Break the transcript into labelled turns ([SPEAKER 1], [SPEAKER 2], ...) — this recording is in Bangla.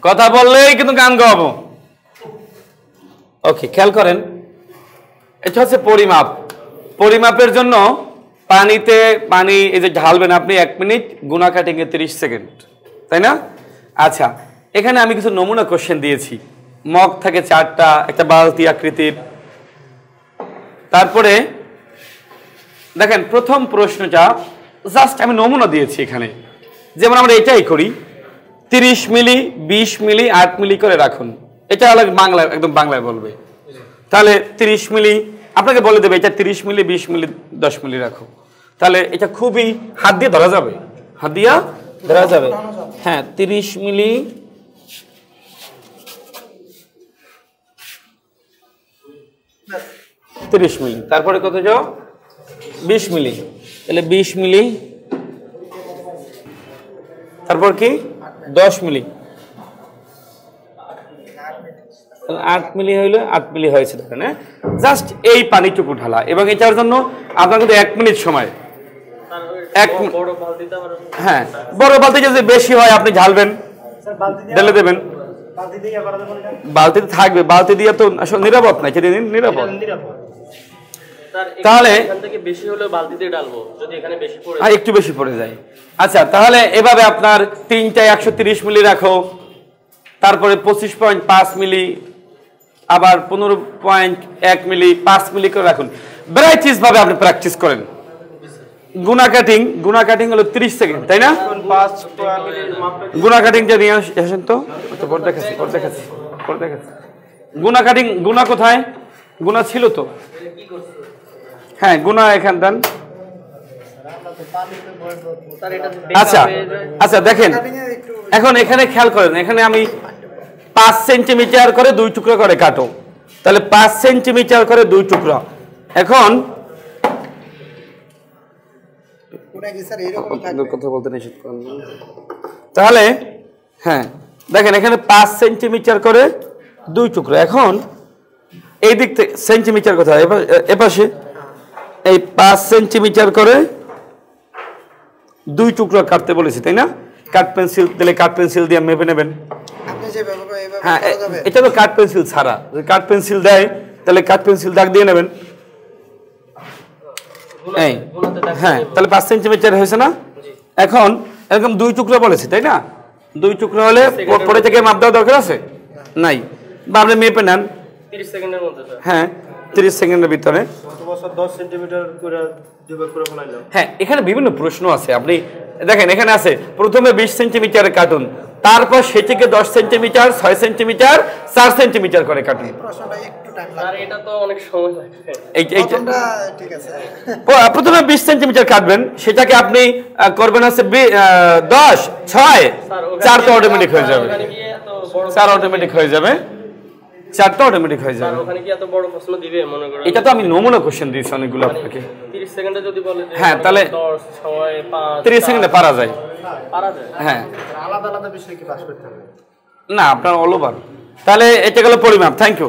[SPEAKER 1] কথা বললেই কিন্তু গান গাওয়াবো। ওকে, খেয়াল করেন, এটা হচ্ছে পরিমাপ। পরিমাপের জন্য পানিতে পানি এই যে ঢালবেন আপনি 1 মিনিট, গুনা কাটিং এ 30 সেকেন্ড, তাই না? আচ্ছা, এখানে আমি কিছু নমুনা কোশ্চেন দিয়েছি। মগ থাকে 4টা, একটা বালতি আকৃতির। তারপরে দেখেন প্রথম প্রশ্নটা জাস্ট আমি নমুনা দিয়েছি এখানে, যেমন আমরা এটাই করি, 30 মিলি, 20 মিলি, 8 মিলি করে রাখুন। এটা আলাদা বাংলায়, একদম বাংলায় বলবে। তাহলে 30 মিলি আপনাকে বলে দেবে এটা 30 মিলি, 20 মিলি, 10 মিলি রাখো। তাহলে এটা খুবই হাত দিয়ে ধরা যাবে, হাত দিয়া ধরা যাবে। হ্যাঁ, 30 মিলি, 30 মিলি, তারপরে কত যাও 20 মিলি, তাহলে 20 মিলি, তারপর কি 10 মিলি, 8 মিলি হইলো, 8 মিলি হয়েছে। দেখেন, জাস্ট এই পানিটুকু ঢালা, এবং এটার জন্য আপনার কিন্তু 1 মিনিট সময়। হ্যাঁ, বড় বালতি যদি বেশি হয় আপনি ঢালবেন, ঢেলে দেবেন। বালতিতে থাকবে, বালতি দিয়ে তো আসলে নিরাপদ না, সেটা নিরাপদ। তাহলে
[SPEAKER 2] বেশি হলে বালতিতে ঢালবো, যদি এখানে বেশি পড়ে
[SPEAKER 1] একটু বেশি পড়ে যায়। আচ্ছা, তাহলে এভাবে আপনার 3টায় 130 মিলি রাখো, তারপরে 25.5 মিলি, আবার 15.1 মিলি, 5 মিলি করে রাখুন। ভ্যারাইটিস ভাবে আপনি প্র্যাকটিস করেন। গুনা কাটিং হলো 30 সেকেন্ড, তাই না? গুনা কাটিংটা নিয়ে আসেন তো, দেখাচ্ছি। গুনা কাটিং, গুনা কোথায়? গুনা ছিল তো, হ্যাঁ গুনা এখান দেন। আচ্ছা আচ্ছা, দেখেন এখন এখানে খেয়াল করেন, এখানে আমি 5 সেন্টিমিটার করে 2 টুকরো করে কাটো, তাহলে 5 সেন্টিমিটার করে 2 টুকরো। এখন কথা বলতে নিষেধ করেন, তাহলে হ্যাঁ দেখেন এখানে 5 সেন্টিমিটার করে 2 টুকরো। এখন এই দিক থেকে সেন্টিমিটার কোথায়, এপাশে এই 5 সেন্টিমিটার করে 2 টুকরো কাটতে বলেছি, তাই না? কাট পেন্সিল দিলে কাট পেন্সিল দিয়ে মেপে নেবেন। হ্যাঁ, এটা তো কাট পেন্সিল ছাড়া, কাট পেন্সিল দেয় তাহলে কাট পেন্সিল দাগ দিয়ে নেবেন। হ্যাঁ, তাহলে 5 সেন্টিমিটার হয়েছে না? এখন এরকম 2 টুকরো বলেছি, তাই না? 2 টুকরো হলে পরে থেকে মাপ দেওয়া দরকার আছে নাই, বা আপনি মেপে নেন
[SPEAKER 2] 30 সেকেন্ডের মধ্যে।
[SPEAKER 1] হ্যাঁ, 30 সেকেন্ডের ভিতরে।
[SPEAKER 2] 10 সেন্টিমিটার করে ফেলাইলাম।
[SPEAKER 1] হ্যাঁ, এখানে বিভিন্ন প্রশ্ন আছে। আপনি দেখেন এখানে আছে, প্রথমে 20 সেন্টিমিটার কাটুন, তারপর সেটিকে 10 সেন্টিমিটার, 6 সেন্টিমিটার, 4 সেন্টিমিটার করে কাটুন।
[SPEAKER 2] এটা তো অনেক সময় লাগবে।
[SPEAKER 1] প্রথমে 20 সেন্টিমিটার কাটবেন, সেটাকে আপনি করবেন হচ্ছে 10, 6, 4 তো অটোমেটিক হয়ে যাবে, 4 অটোমেটিক হয়ে যাবে, 4টা অটোমেটিক হয়ে যাবে।
[SPEAKER 2] ওখানে কি এত বড় প্রশ্ন দিবে মনে করেন?
[SPEAKER 1] এটা তো আমি নমুনা কোশ্চেন দিয়েছি অনেকগুলো আপনাকে।
[SPEAKER 2] 30 সেকেন্ডে যদি বলে যে
[SPEAKER 1] হ্যাঁ, তাহলে
[SPEAKER 2] 10, 6, 5
[SPEAKER 1] 30 সেকেন্ডে পারা যায়। হ্যাঁ,
[SPEAKER 2] আলাদা আলাদা বিষয় কি পাস করতে হবে
[SPEAKER 1] না আপনার অল ওভার। তাহলে এটা গেল পরিমাপ। Thank you.